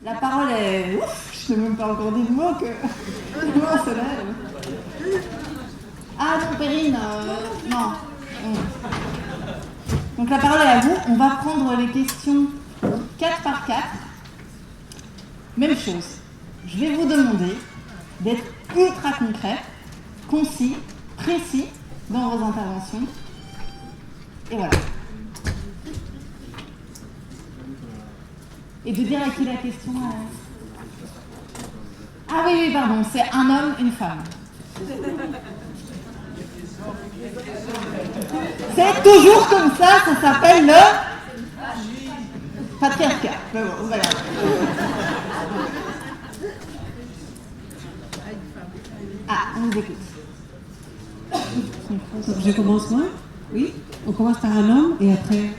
La parole est... Ouf, je ne sais même pas encore dit le mot que... Le mot se lève. Ah non, Perrine, non. Donc la parole est à vous. On va prendre les questions 4 par 4. Même chose. Je vais vous demander d'être ultra concret, concis, précis dans vos interventions. Et voilà. Et de dire à qui la question est... Ah oui, pardon, c'est un homme, une femme. C'est toujours comme ça s'appelle le patriarcat. Mais bon, voilà. Ah, on vous écoute. Je commence moi ? Oui. On commence par un homme et après...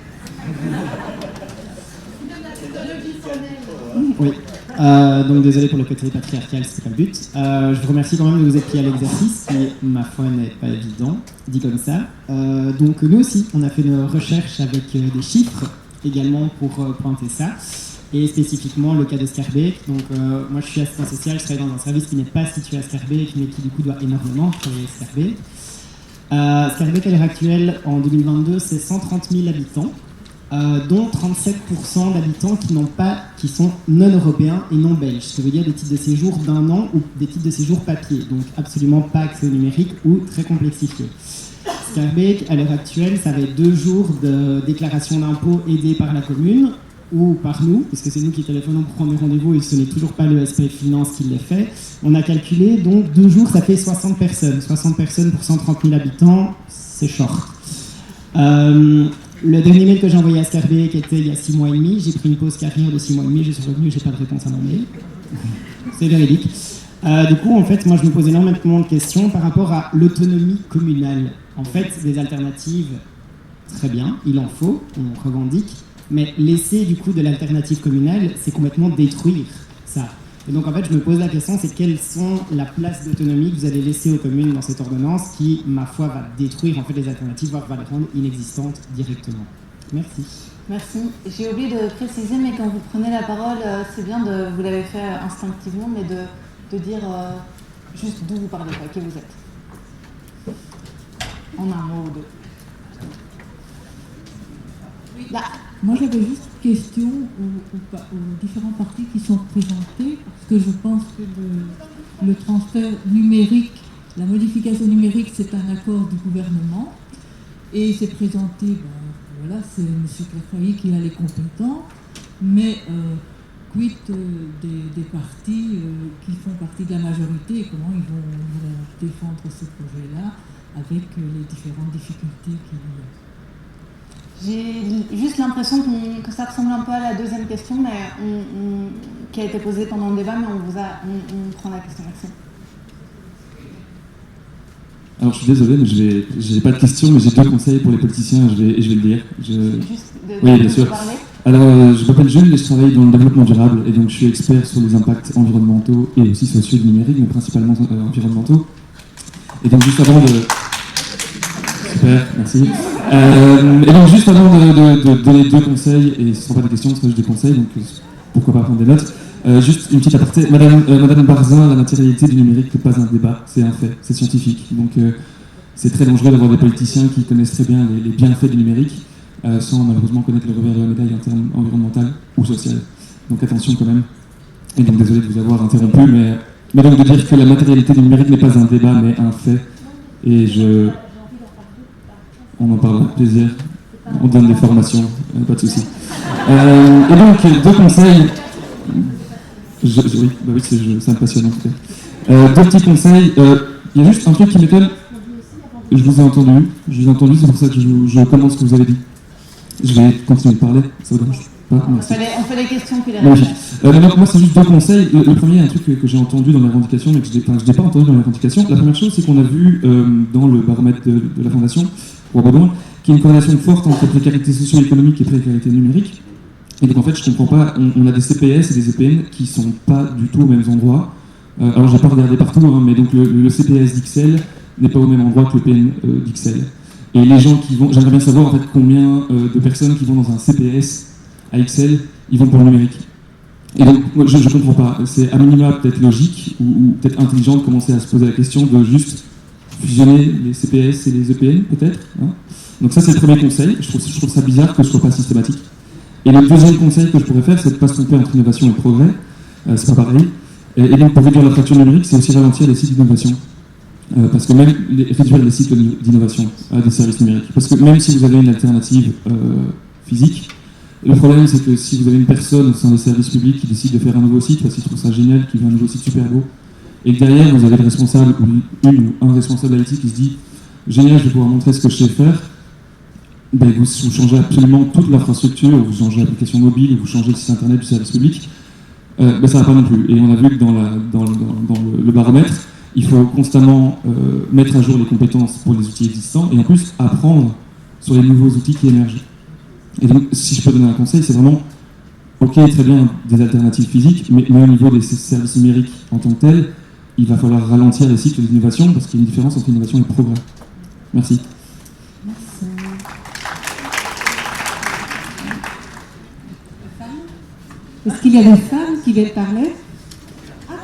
Oui. Donc désolé pour le côté patriarcal, c'est pas le but. Je vous remercie quand même de vous être pris à l'exercice qui, ma foi, n'est pas évident, dit comme ça. Donc nous aussi, on a fait nos recherches avec des chiffres également pour pointer ça. Et spécifiquement le cas de Scarbeck. Donc moi je suis assistant social, je travaille dans un service qui n'est pas situé à Scarbeck, mais qui du coup doit énormément travailler à Scarbeck. Scarbeck à l'heure actuelle, en 2022, c'est 130 000 habitants. Dont 37% d'habitants qui sont non européens et non belges. Ça veut dire des titres de séjour d'1 an ou des titres de séjour papier, donc absolument pas accès au numérique ou très complexifié. Scarbeck, à l'heure actuelle, ça va être 2 jours de déclaration d'impôt aidée par la commune ou par nous, parce que c'est nous qui téléphonons pour prendre des rendez-vous et ce n'est toujours pas le SPF Finance qui les fait. On a calculé, donc 2 jours, ça fait 60 personnes. 60 personnes pour 130 000 habitants, c'est short. Le dernier mail que j'ai envoyé à Scarbeck était il y a 6 mois et demi. J'ai pris une pause carrière de 6 mois et demi, je suis revenu, j'ai pas de réponse à mon mail. C'est véridique. Du coup, en fait, moi je me pose énormément de questions par rapport à l'autonomie communale. En fait, des alternatives, très bien, il en faut, on revendique, mais laisser du coup de l'alternative communale, c'est complètement détruire ça. Et donc en fait, je me pose la question, c'est quelles sont la place d'autonomie que vous allez laisser aux communes dans cette ordonnance qui, ma foi, va détruire en fait les alternatives, voire va les rendre inexistantes directement. Merci. Merci. J'ai oublié de préciser, mais quand vous prenez la parole, c'est bien de, vous l'avez fait instinctivement, mais de dire juste d'où vous parlez, qui vous êtes. En un mot ou deux. Là. Moi, j'avais juste une question aux différents partis qui sont représentés, parce que je pense que le transfert numérique, la modification numérique, c'est un accord du gouvernement, et c'est présenté, voilà, c'est M. Clafailly qui a les compétences, mais quid des partis qui font partie de la majorité, et comment ils vont défendre ce projet-là avec les différentes difficultés qu'il y a. J'ai juste l'impression que ça ressemble un peu à la deuxième question, mais qui a été posée pendant le débat, mais on prend la question. Merci. Alors je suis désolé, mais j'ai pas de questions, mais j'ai 2 conseils pour les politiciens, et je vais le dire. Oui, bien sûr. Alors je m'appelle Jules et je travaille dans le développement durable, et donc je suis expert sur les impacts environnementaux et aussi sociaux du numérique, mais principalement environnementaux. Et donc juste avant de... Super, merci. Et donc juste avant de donner 2 conseils, et ce ne sont pas des questions, ce sont juste des conseils, donc pourquoi pas prendre des notes. Juste une petite aparté, Madame Barzin, la matérialité du numérique n'est pas un débat, c'est un fait, c'est scientifique. Donc c'est très dangereux d'avoir des politiciens qui connaissent très bien les bienfaits du numérique, sans malheureusement connaître le revers de la médaille en termes environnemental ou social. Donc attention quand même. Et donc désolé de vous avoir interrompu, mais donc de dire que la matérialité du numérique n'est pas un débat, mais un fait. Et on en parle avec plaisir, on donne des formations, pas de souci. Et donc, 2 conseils. Oui, ça me passionne en tout cas. 2 petits conseils. Il y a juste un truc qui m'étonne. Je vous ai entendu, c'est pour ça que je commence ce que vous avez dit. Je vais continuer de parler, ça vous dérange pas? On fait les questions puis les réponses. Donc, moi, c'est juste 2 conseils. Le premier, un truc que j'ai entendu dans les revendications, mais que je n'ai pas entendu dans les revendications. La première chose, c'est qu'on a vu dans le baromètre de la Fondation, qu'il y a une corrélation forte entre précarité socio-économique et précarité numérique. Et donc en fait, je comprends pas, on a des CPS et des EPN qui sont pas du tout aux mêmes endroits. Alors j'ai pas regardé partout, hein, mais donc le CPS d'Ixelles n'est pas au même endroit que le PN d'Ixelles. Et les gens qui vont, j'aimerais bien savoir en fait combien de personnes qui vont dans un CPS à Ixelles, ils vont pour le numérique. Et donc, moi, je ne comprends pas. C'est à minima peut-être logique ou peut-être intelligent de commencer à se poser la question de juste fusionner les CPS et les EPN, peut-être. Hein. Donc ça, c'est le premier conseil. Je trouve ça bizarre que ce ne soit pas systématique. Et le deuxième conseil que je pourrais faire, c'est de ne pas se tromper entre innovation et progrès. C'est pas pareil. Et donc, pour réduire la fracture numérique, c'est aussi ralentir les sites d'innovation. Parce que même réduire les cycles d'innovation des services numériques. Parce que même si vous avez une alternative physique, le problème c'est que si vous avez une personne au sein des services publics qui décide de faire un nouveau site, parce qu'il trouve ça génial, qu'il veut un nouveau site super beau, et que derrière vous avez le responsable ou une ou un responsable IT qui se dit génial, je vais pouvoir montrer ce que je sais faire, ben vous changez absolument toute l'infrastructure, vous changez l'application mobile, vous changez le site internet du service public, ben ça ne va pas non plus. Et on a vu que dans le baromètre, il faut constamment mettre à jour les compétences pour les outils existants et en plus apprendre sur les nouveaux outils qui émergent. Et donc, si je peux donner un conseil, c'est vraiment, ok, très bien, des alternatives physiques, mais au niveau des services numériques en tant que tels, il va falloir ralentir les cycles d'innovation parce qu'il y a une différence entre innovation et progrès. Merci. Est-ce qu'il y a des femmes qui veulent parler?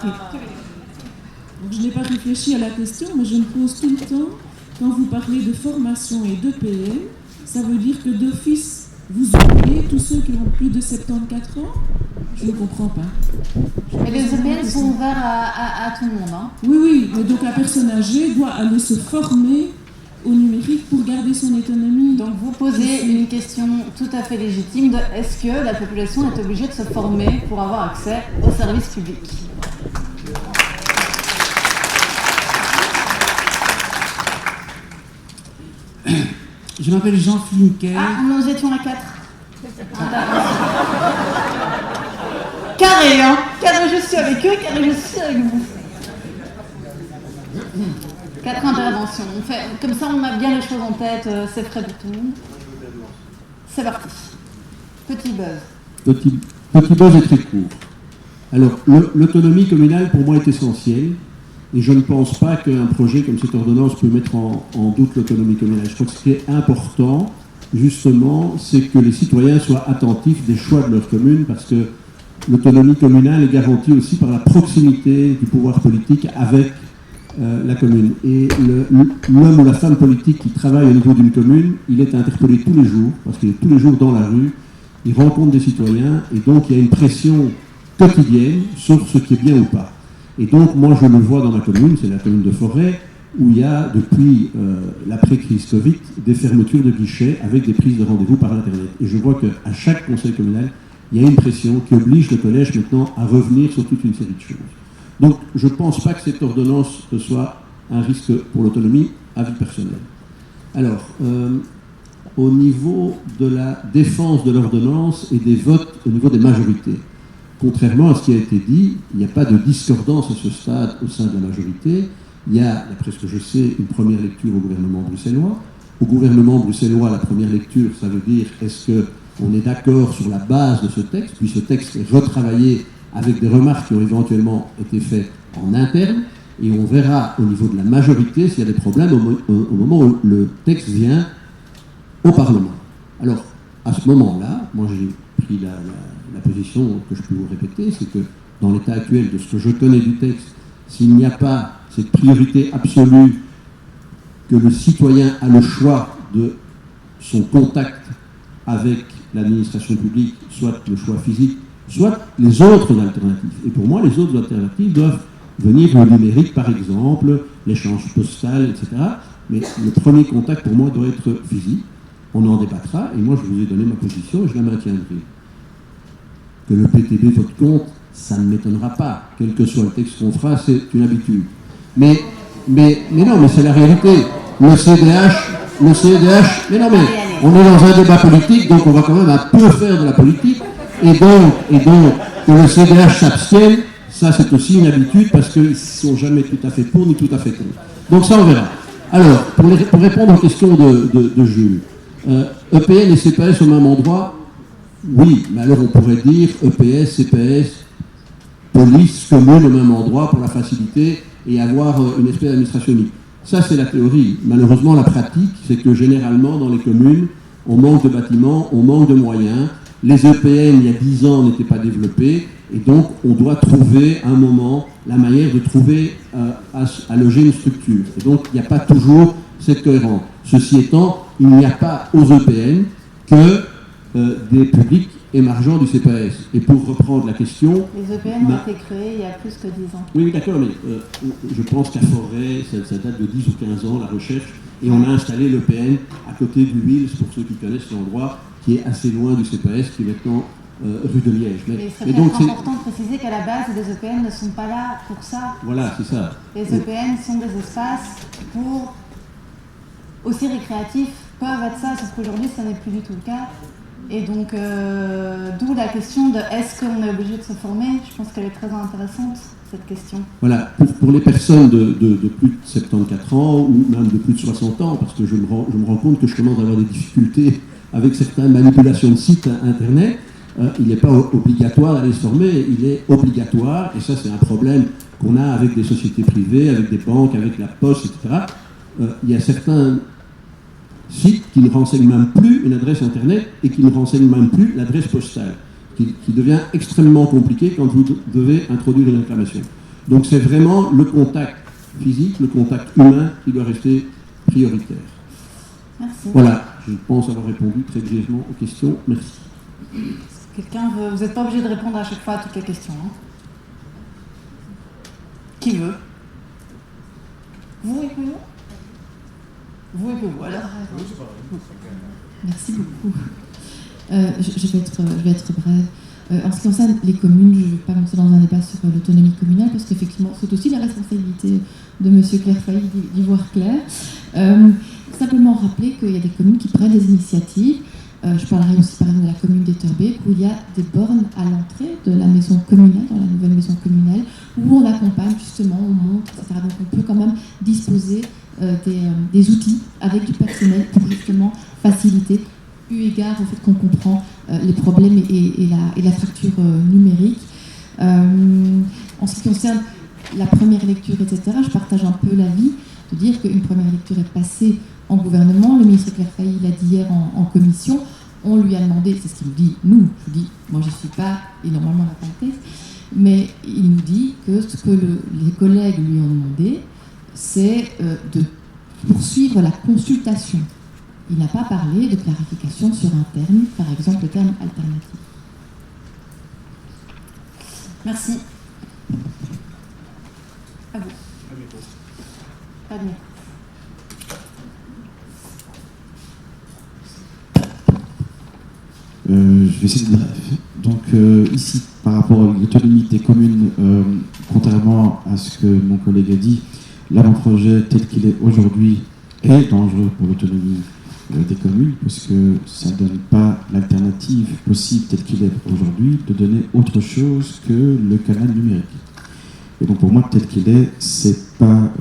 Donc, je n'ai pas réfléchi à la question, mais je me pose tout le temps, quand vous parlez de formation et d'EPM, ça veut dire que d'office, vous oubliez tous ceux qui ont plus de 74 ans? Je ne comprends pas. Et les EPN sont ouverts à tout le monde. Hein. Oui, mais donc la personne âgée doit aller se former au numérique pour garder son autonomie. Donc vous posez une question tout à fait légitime de est-ce que la population est obligée de se former pour avoir accès aux services publics? Je m'appelle Jean Flinquet. Ah, nous étions à 4. Carré, hein. Carré, je suis avec eux, carré, je suis avec vous. 4 interventions. On fait, comme ça, on a bien les choses en tête, c'est frais pour tout le monde. C'est parti. Petit buzz. Petit buzz est très court. Alors, l'autonomie communale, pour moi, est essentielle. Et je ne pense pas qu'un projet comme cette ordonnance peut mettre en doute l'autonomie communale. Je crois que ce qui est important, justement, c'est que les citoyens soient attentifs des choix de leur commune, parce que l'autonomie communale est garantie aussi par la proximité du pouvoir politique avec la commune. Et l'homme ou la femme politique qui travaille au niveau d'une commune, il est interpellé tous les jours, parce qu'il est tous les jours dans la rue, il rencontre des citoyens, et donc il y a une pression quotidienne sur ce qui est bien ou pas. Et donc, moi, je le vois dans ma commune, c'est la commune de Forêt, où il y a, depuis l'après-crise Covid, des fermetures de guichets avec des prises de rendez-vous par Internet. Et je vois qu'à chaque conseil communal, il y a une pression qui oblige le collège maintenant à revenir sur toute une série de choses. Donc, je ne pense pas que cette ordonnance soit un risque pour l'autonomie à vie personnelle. Alors, au niveau de la défense de l'ordonnance et des votes au niveau des majorités, contrairement à ce qui a été dit, il n'y a pas de discordance à ce stade au sein de la majorité. Il y a, d'après ce que je sais, une première lecture au gouvernement bruxellois. Au gouvernement bruxellois, la première lecture, ça veut dire est-ce qu'on est d'accord sur la base de ce texte, puis ce texte est retravaillé avec des remarques qui ont éventuellement été faites en interne, et on verra au niveau de la majorité s'il y a des problèmes au moment où le texte vient au Parlement. Alors, à ce moment-là, moi j'ai pris la position que je peux vous répéter, c'est que dans l'état actuel de ce que je connais du texte, s'il n'y a pas cette priorité absolue que le citoyen a le choix de son contact avec l'administration publique, soit le choix physique, soit les autres alternatives. Et pour moi, les autres alternatives doivent venir le numérique, par exemple, l'échange postal, etc. Mais le premier contact, pour moi, doit être physique. On en débattra, et moi, je vous ai donné ma position, et je la maintiendrai. Que le PTB vote contre, ça ne m'étonnera pas. Quel que soit le texte qu'on fera, c'est une habitude. Mais non, mais c'est la réalité. Le CDH, mais non, mais on est dans un débat politique, donc on va quand même un peu faire de la politique, et donc que le CDH s'abstienne, ça c'est aussi une habitude, parce qu'ils ne sont jamais tout à fait pour, ni tout à fait contre. Donc ça, on verra. Alors, pour répondre aux questions de Jules, EPN et CPS au même endroit, oui, mais alors on pourrait dire EPS, CPS, police, commune au même endroit pour la facilité et avoir une espèce d'administration unique. Ça, c'est la théorie. Malheureusement, la pratique, c'est que généralement, dans les communes, on manque de bâtiments, on manque de moyens. Les EPN, il y a 10 ans, n'étaient pas développés. Et donc, on doit trouver un moment la manière de trouver à loger une structure. Et donc, il n'y a pas toujours cette cohérence. Ceci étant, il n'y a pas aux EPN que des publics émergents du CPAS. Et pour reprendre la question... Les EPN ont été créés il y a plus que 10 ans. Oui, d'accord, mais je pense qu'à Forêt, ça date de 10 ou 15 ans, la recherche, et on a installé l'EPN à côté du Wills, pour ceux qui connaissent l'endroit, qui est assez loin du CPAS, qui est maintenant rue de Liège. Mais il serait important de préciser qu'à la base, les EPN ne sont pas là pour ça. Voilà, c'est ça. Les EPN sont des espaces pour aussi récréatifs, peuvent être ça, sauf qu'aujourd'hui, ça n'est plus du tout le cas. Et donc, d'où la question de est-ce qu'on est obligé de se former? Je pense qu'elle est très intéressante, cette question. Voilà, pour les personnes de plus de 74 ans ou même de plus de 60 ans, parce que je me rends compte que je commence à avoir des difficultés avec certaines manipulations de sites internet, il n'est pas obligatoire d'aller se former, il est obligatoire, et ça c'est un problème qu'on a avec des sociétés privées, avec des banques, avec la poste, etc. Il y a certains sites qui ne renseignent même plus une adresse internet et qui ne renseignent même plus l'adresse postale, qui devient extrêmement compliqué quand vous devez introduire une réclamation. Donc c'est vraiment le contact physique, le contact humain qui doit rester prioritaire. Merci. Voilà, je pense avoir répondu très brièvement aux questions. Merci. Quelqu'un veut... Vous n'êtes pas obligé de répondre à chaque fois à toutes les questions. Hein. Qui veut? Vous et puis vous? Vous et puis vous, alors? Merci beaucoup. Je vais être brève. En ce qui concerne les communes, je ne vais pas me lancer dans un débat sur l'autonomie communale, parce qu'effectivement, c'est aussi la responsabilité de M. Clairfailly d'y voir clair. Simplement rappeler qu'il y a des communes qui prennent des initiatives. Je parlerai aussi par exemple de la commune d'Etterbeek, où il y a des bornes à l'entrée de la maison communale, dans la nouvelle maison communale, où on accompagne justement, on montre, etc. Donc on peut quand même disposer des outils avec du personnel pour justement faciliter, eu égard au fait qu'on comprend les problèmes et la fracture numérique. En ce qui concerne la première lecture, etc., je partage un peu l'avis de dire qu'une première lecture est passée en gouvernement. Le ministre Clairfailly l'a dit hier en commission. On lui a demandé, c'est ce qu'il nous dit, je vous dis, moi je ne suis pas, et normalement on n'a pas le texte, mais il nous dit que ce que les collègues lui ont demandé, c'est de poursuivre la consultation. Il n'a pas parlé de clarification sur un terme, par exemple le terme alternatif. Merci. À vous. Pas de micro. Je vais essayer de bref. Donc ici, par rapport à l'autonomie des communes, contrairement à ce que mon collègue a dit, l'avant-projet tel qu'il est aujourd'hui est dangereux pour l'autonomie des communes, parce que ça ne donne pas l'alternative possible telle qu'il est aujourd'hui de donner autre chose que le canal numérique. Et donc pour moi, tel qu'il est, c'est pas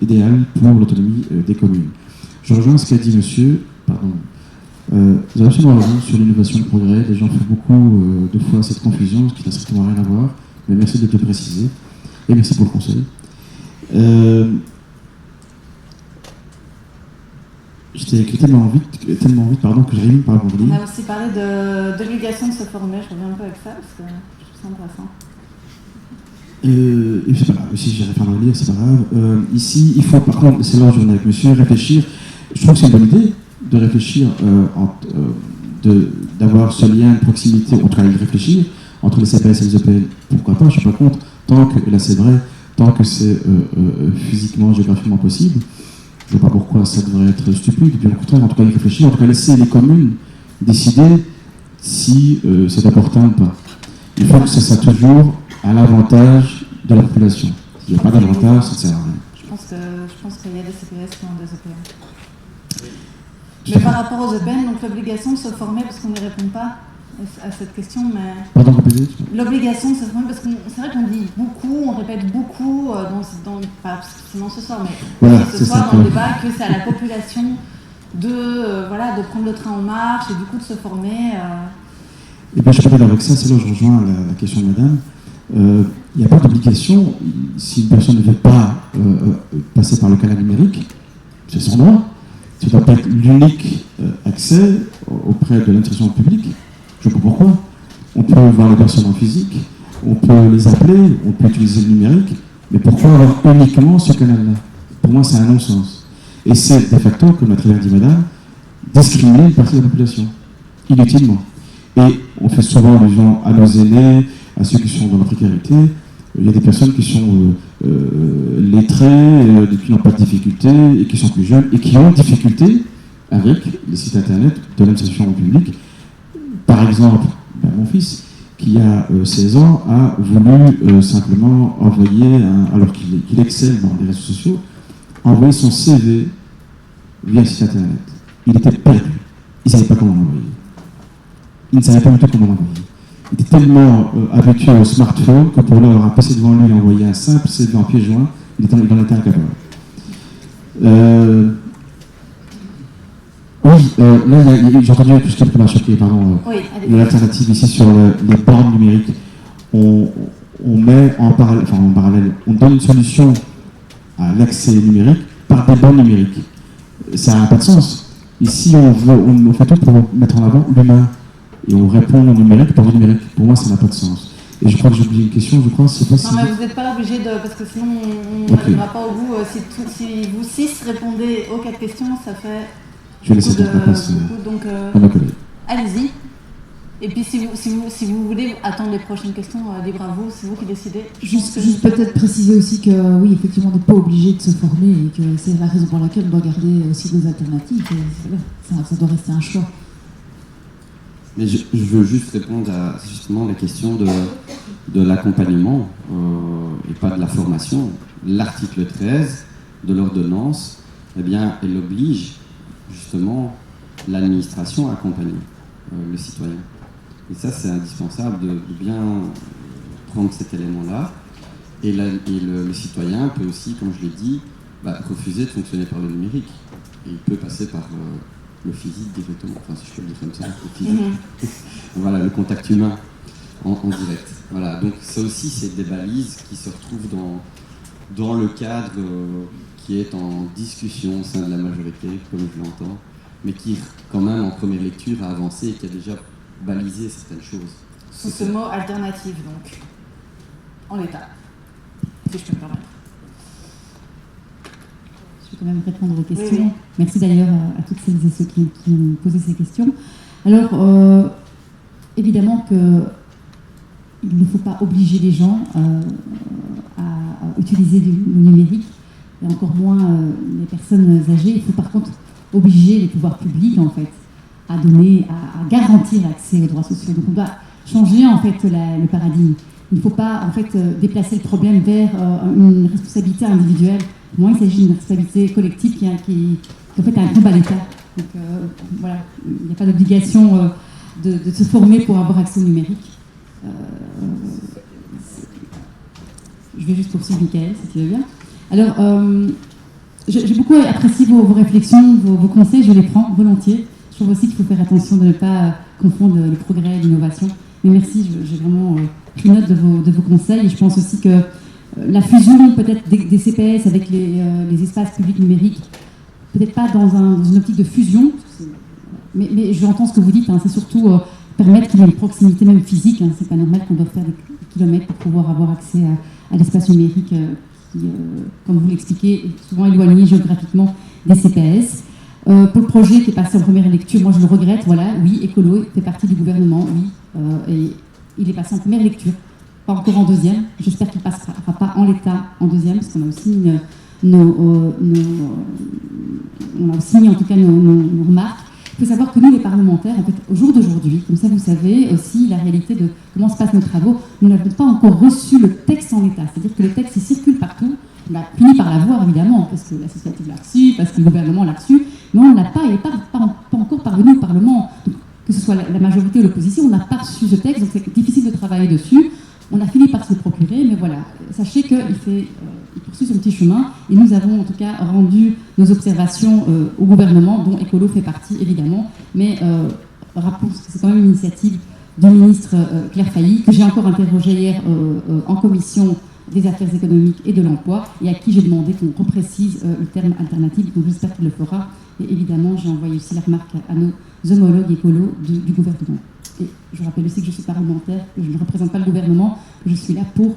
idéal pour l'autonomie des communes. Je rejoins ce qu'a dit monsieur, pardon. Vous avez absolument raison sur l'innovation de progrès. Les gens font beaucoup de fois cette confusion, ce qui n'a strictement rien à voir. Mais merci de te préciser. Et merci pour le conseil. J'étais tellement vite que j'arrive pas à vous dire. On a aussi parlé d'obligation de se former. Je reviens un peu avec ça parce que je trouve ça intéressant. Et c'est pas grave. Si j'arrive pas à le lire, c'est pas grave. Ici, il faut par contre, c'est là où je viens avec monsieur, réfléchir. Je trouve que c'est une bonne idée de réfléchir, d'avoir ce lien de proximité, en tout cas de réfléchir, entre les CPS et les EPN. Pourquoi pas, je ne suis pas contre, tant que, là c'est vrai, tant que c'est physiquement, géographiquement possible. Je ne vois pas pourquoi ça devrait être stupide, bien au contraire, en tout cas y réfléchir, en tout cas laisser les communes décider si c'est important ou pas. Il faut que ce soit toujours à l'avantage de la population. S'il n'y a pas d'avantage, ça ne sert à rien. Je pense qu'il y a des CPS qui ont des EPN. Mais par rapport aux EPN, donc l'obligation de se former, parce qu'on n'y répond pas à cette question, mais... Pardon, répétez. L'obligation de se former, parce que c'est vrai qu'on dit beaucoup, on répète beaucoup, pas forcément ce soir, mais voilà, ce soir dans le débat, que c'est à la population de prendre le train en marche et du coup de se former. Eh bien, je suis pas d'accord avec ça, c'est là où je rejoins la question de madame. Il n'y a pas d'obligation, si une personne ne veut pas passer par le canal numérique, c'est son droit. Ça doit pas être l'unique accès auprès de l'instruction publique. Je ne sais pas pourquoi. On peut voir les personnes en physique, on peut les appeler, on peut utiliser le numérique, mais pourquoi avoir uniquement ce canal-là? Pour moi, c'est un non-sens. Et c'est de facto, comme l'a très bien dit madame, discriminer une partie de la population, inutilement. Et on fait souvent allusion à nos aînés, à ceux qui sont dans la précarité. Il y a des personnes qui sont lettrées, qui n'ont pas de difficultés, et qui sont plus jeunes, et qui ont des difficultés avec les sites internet de l'administration publique. Par exemple, mon fils, qui a 16 ans, a voulu simplement envoyer, alors qu'il excelle dans les réseaux sociaux, envoyer son CV via le site internet. Il était perdu. Il ne savait pas comment l'envoyer. Il ne savait pas du tout comment l'envoyer. Il était tellement habitué au smartphone que pour lui avoir un PC devant lui et envoyer un simple CV en pied joint, il en était incapable. Là, j'ai entendu quelque chose qui m'a choqué, pardon. Oui, l'alternative ici sur les bornes numériques. On met en parallèle, on donne une solution à l'accès numérique par des bornes numériques. Ça n'a pas de sens. Ici, on fait tout pour mettre en avant l'humain. Et on répond au numérique par le numérique. Pour moi, ça n'a pas de sens. Et je crois que j'ai oublié une question, je crois, c'est pas si... Non, mais vous n'êtes pas obligé de... Parce que sinon, on n'arrivera pas au bout. Si vous 6 répondez aux 4 questions, ça fait... Je vais laisser la place donc, allez-y. Et puis, si vous voulez attendre les prochaines questions, libre à vous, c'est vous qui décidez. Juste peut-être préciser aussi que, oui, effectivement, on n'est pas obligé de se former et que c'est la raison pour laquelle on doit garder aussi des alternatives. Ça doit rester un choix. Mais je veux juste répondre à justement la question de l'accompagnement et pas de la formation. L'article 13 de l'ordonnance, eh bien, elle oblige justement l'administration à accompagner le citoyen. Et ça, c'est indispensable de bien prendre cet élément-là. Et le citoyen peut aussi, comme je l'ai dit, refuser de fonctionner par le numérique. Et il peut passer par... le physique directement, enfin si je peux le dire comme ça, le physique. Voilà, le contact humain en direct. Voilà, donc ça aussi c'est des balises qui se retrouvent dans le cadre qui est en discussion au sein de la majorité, comme je l'entends, mais qui quand même en première lecture a avancé et qui a déjà balisé certaines choses. Sous ce mot alternative donc, en l'état, si je peux me permettre. Je vais quand même répondre aux questions. Oui. Merci d'ailleurs à toutes celles et ceux qui ont posé ces questions. Alors, évidemment qu'il ne faut pas obliger les gens à utiliser le numérique, et encore moins les personnes âgées. Il faut par contre obliger les pouvoirs publics, en fait, à garantir l'accès aux droits sociaux. Donc on doit changer, en fait, le paradigme. Il ne faut pas, en fait, déplacer le problème vers une responsabilité individuelle. Moi, il s'agit d'une responsabilité collective qui en fait, a un combat à l'État. Donc, voilà, il n'y a pas d'obligation de se former pour avoir accès au numérique. Je vais juste poursuivre, Michael, si tu veux bien. Alors, j'ai beaucoup apprécié vos réflexions, vos conseils, je les prends volontiers. Je trouve aussi qu'il faut faire attention de ne pas confondre le progrès et l'innovation. Mais merci, j'ai vraiment pris note de vos conseils. Et je pense aussi que la fusion peut-être des CPS avec les espaces publics numériques, peut-être pas dans une optique de fusion, mais j'entends ce que vous dites, hein, c'est surtout permettre qu'il y ait une proximité même physique. Hein, c'est pas normal qu'on doive faire des kilomètres pour pouvoir avoir accès à l'espace numérique qui, comme vous l'expliquez, est souvent éloigné géographiquement des CPS. Pour le projet qui est passé en première lecture, moi je le regrette, voilà, oui, Écolo fait partie du gouvernement, oui, et il est passé en première lecture. Pas encore en deuxième. J'espère qu'il ne passera pas en l'état en deuxième, parce qu'on a aussi on a aussi mis en tout cas nos remarques. Il faut savoir que nous, les parlementaires, en fait, au jour d'aujourd'hui, comme ça vous savez aussi la réalité de comment se passent nos travaux, nous n'avons pas encore reçu le texte en l'état. C'est-à-dire que le texte il circule partout. On a fini par l'avoir évidemment, parce que l'associative l'a reçu, parce que le gouvernement l'a reçu, mais on n'a pas, il n'est pas encore parvenu au Parlement. Donc, que ce soit la majorité ou l'opposition, on n'a pas reçu ce texte, donc c'est difficile de travailler dessus. On a fini par se le procurer, mais voilà, sachez qu'il poursuit son petit chemin, et nous avons en tout cas rendu nos observations au gouvernement, dont Écolo fait partie évidemment, mais rappelons que c'est quand même une initiative du ministre Claire Failly, que j'ai encore interrogé hier en commission des affaires économiques et de l'emploi, et à qui j'ai demandé qu'on reprécise le terme alternatif, donc j'espère qu'il le fera, et évidemment j'ai envoyé aussi la remarque à nos homologues écolos du gouvernement. et je rappelle aussi que je suis parlementaire, que je ne représente pas le gouvernement, que je suis là pour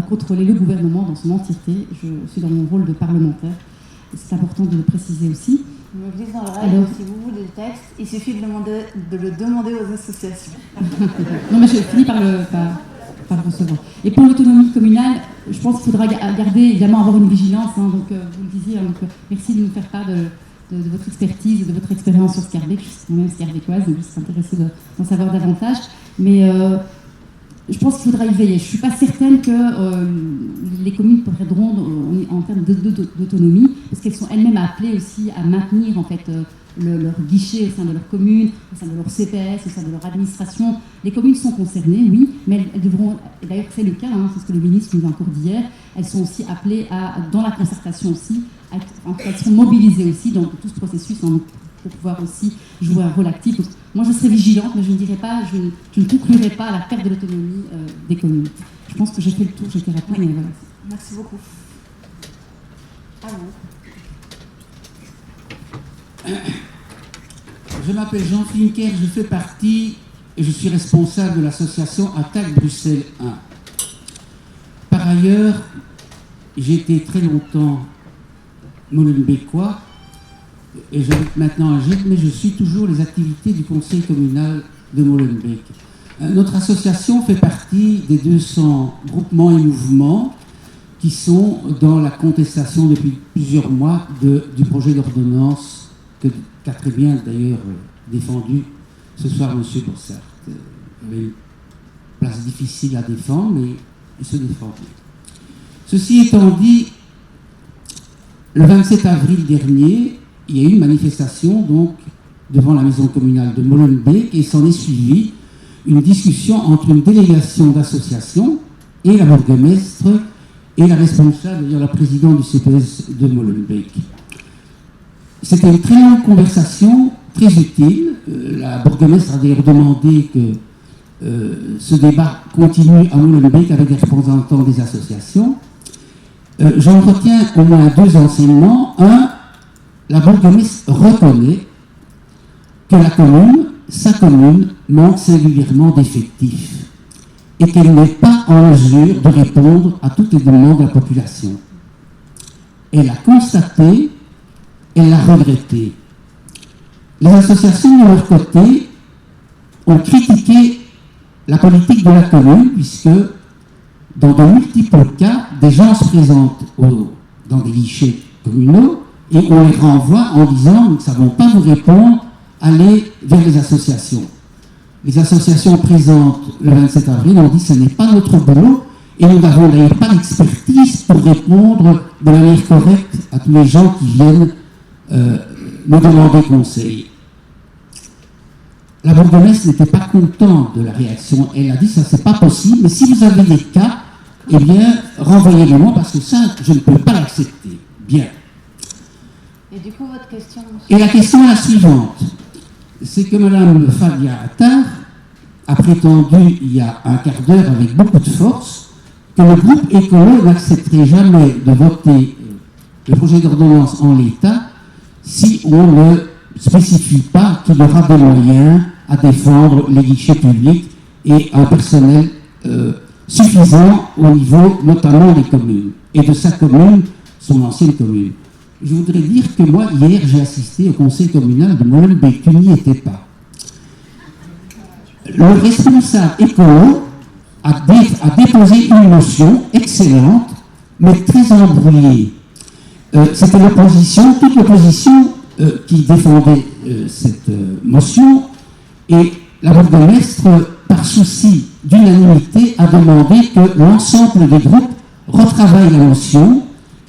contrôler le gouvernement dans son entièreté. Je suis dans mon rôle de parlementaire. C'est important de le préciser aussi. Je me glisse dans l'oreille, alors, si vous voulez le texte, il suffit de le demander aux associations. Non, mais je finis par le recevoir. Et pour l'autonomie communale, je pense qu'il faudra garder, évidemment, avoir une vigilance. Hein, donc, vous le disiez, donc, merci de nous faire part de votre expertise et de votre expérience sur Scarbeck. Je suis moi-même scarbeckoise, donc je suis intéressée d'en savoir davantage. Mais je pense qu'il faudra y veiller. Je ne suis pas certaine que les communes perdront en termes d'autonomie, parce qu'elles sont elles-mêmes appelées aussi à maintenir en fait leur guichet au sein de leur commune, au sein de leur CPS, au sein de leur administration. Les communes sont concernées, oui, mais elles devront, et d'ailleurs c'est le cas, hein, c'est ce que le ministre nous a encore dit hier, elles sont aussi appelées dans la concertation aussi, elles seront mobilisées aussi dans tout ce processus pour pouvoir aussi jouer un rôle actif. Donc, moi je serai vigilante, mais je ne dirai pas, je ne conclurai pas à la perte de l'autonomie des communes. Je pense que j'ai fait le tour, j'ai été rapide, mais voilà. Merci beaucoup. À vous. Je m'appelle Jean Flinker, je fais partie et je suis responsable de l'association Attaque Bruxelles 1. Par ailleurs, j'ai été très longtemps molenbeekois et j'habite maintenant à Gênes, mais je suis toujours les activités du conseil communal de Molenbeek. Notre association fait partie des 200 groupements et mouvements qui sont dans la contestation depuis plusieurs mois du projet d'ordonnance qu'a très bien d'ailleurs défendu ce soir M. Bossart. Il avait une place difficile à défendre, mais il se défendait. Ceci étant dit, le 27 avril dernier, il y a eu une manifestation donc, devant la maison communale de Molenbeek et s'en est suivi une discussion entre une délégation d'associations et la bourgmestre et la responsable, d'ailleurs la présidente du CPS de Molenbeek. C'était une très longue conversation, très utile. La bourgmestre a d'ailleurs demandé que ce débat continue à Molenbeek avec les représentants des associations. J'en retiens au moins deux enseignements. Un, la bourgmestre reconnaît que la commune, sa commune, manque singulièrement d'effectifs et qu'elle n'est pas en mesure de répondre à toutes les demandes de la population. Elle a constaté, elle l'a regretté. Les associations, de leur côté, ont critiqué la politique de la commune, puisque dans de multiples cas, des gens se présentent dans des guichets communaux et on les renvoie en disant « nous ne savons pas vous répondre, allez vers les associations ». Les associations présentes le 27 avril ont dit « ce n'est pas notre boulot » et nous n'avons d'ailleurs pas l'expertise pour répondre de manière correcte à tous les gens qui viennent nous demander conseil. La bourgmestre n'était pas contente de la réaction. Elle a dit ça c'est pas possible, mais si vous avez des cas, eh bien renvoyez-le-moi parce que ça je ne peux pas l'accepter. Bien. Et du coup votre question. Et la question est la suivante. C'est que Mme Fadia Attar a prétendu il y a un quart d'heure avec beaucoup de force que le groupe écolo n'accepterait jamais de voter le projet d'ordonnance en l'état si on ne spécifie pas qu'il y aura des moyens à défendre les guichets publics et un personnel suffisant au niveau notamment des communes et de sa commune, son ancienne commune. Je voudrais dire que moi, hier, j'ai assisté au conseil communal de Molenbeek, tu n'y étais pas. Le responsable écolo a déposé une motion excellente, mais très embrouillée. C'était l'opposition, toute l'opposition qui défendait cette motion, et la bourgmestre, par souci d'unanimité, a demandé que l'ensemble des groupes retravaillent la motion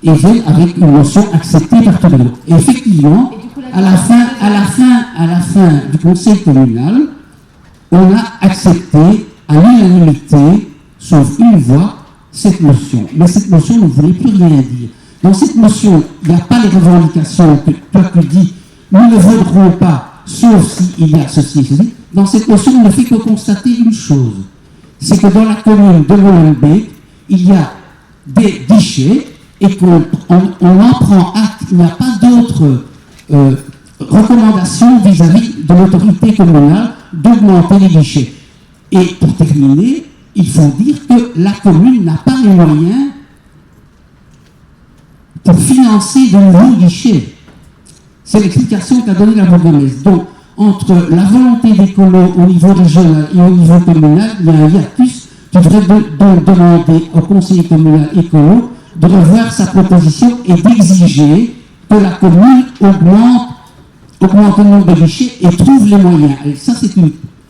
et viennent avec une motion acceptée par tous les groupes. Et effectivement, à la fin du conseil communal, on a accepté à l'unanimité, sauf une voix, cette motion. Mais cette motion ne voulait plus rien dire. Dans cette motion, il n'y a pas les revendications que toi tu dis, nous ne voterons pas, sauf s'il y a ceci et ceci. Dans cette motion, on ne fait que constater une chose, c'est que dans la commune de Molenbeek, il y a des guichets et qu'on en prend acte. Il n'y a pas d'autres recommandations vis-à-vis de l'autorité communale d'augmenter les guichets. Et pour terminer, il faut dire que la commune n'a pas les moyens pour financer de nouveaux guichets. C'est l'explication qu'a donnée la bourgmestre. Donc, entre la volonté des colos au niveau régional et au niveau communal, il y a un hiatus. Tu devrais donc demander au conseiller communal écolo de revoir sa proposition et d'exiger que la commune augmente le nombre de guichets et trouve les moyens. Et ça, c'est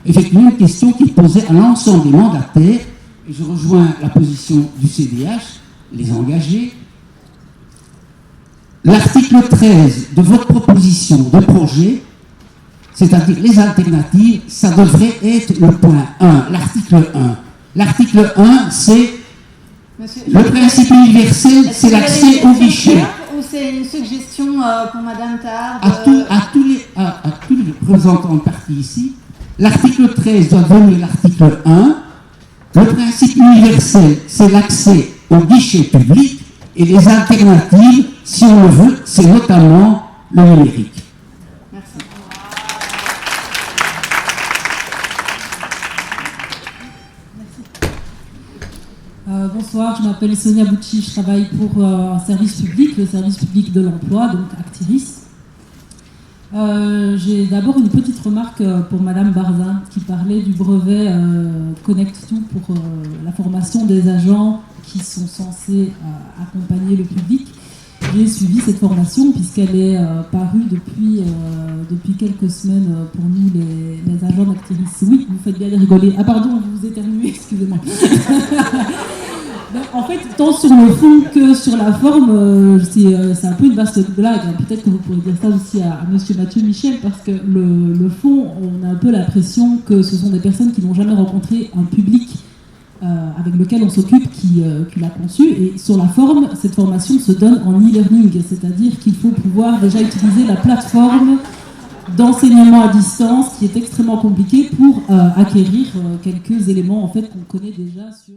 effectivement une question qu'il posait à l'ensemble des mandataires. Et je rejoins la position du CDH, les engagés. L'article 13 de votre proposition de projet, c'est-à-dire les alternatives, ça devrait être le point 1, l'article 1. L'article 1, c'est le principe universel, c'est l'accès au guichet. Ou c'est une suggestion pour Madame Tard à tous les représentants de parti ici, l'article 13 doit devenir l'article 1. Le principe universel, c'est l'accès au guichet public, et les alternatives, si on le veut, c'est notamment le numérique. Merci. Bonsoir, je m'appelle Sonia Bucci, je travaille pour un service public, le service public de l'emploi, donc Actiris. J'ai d'abord une petite remarque pour Madame Barzin qui parlait du brevet Connect2 pour la formation des agents qui sont censés accompagner le public. J'ai suivi cette formation puisqu'elle est parue depuis quelques semaines pour nous les agents d'Actiris. Oui, vous faites bien les rigoler. Ah pardon, je vous éternue, excusez-moi. En fait, tant sur le fond que sur la forme, c'est un peu une vaste blague. Peut-être que vous pourrez dire ça aussi à Monsieur Mathieu Michel, parce que le fond, on a un peu l'impression que ce sont des personnes qui n'ont jamais rencontré un public avec lequel on s'occupe qui l'a conçu. Et sur la forme, cette formation se donne en e-learning, c'est-à-dire qu'il faut pouvoir déjà utiliser la plateforme d'enseignement à distance qui est extrêmement compliquée pour acquérir quelques éléments en fait qu'on connaît déjà sur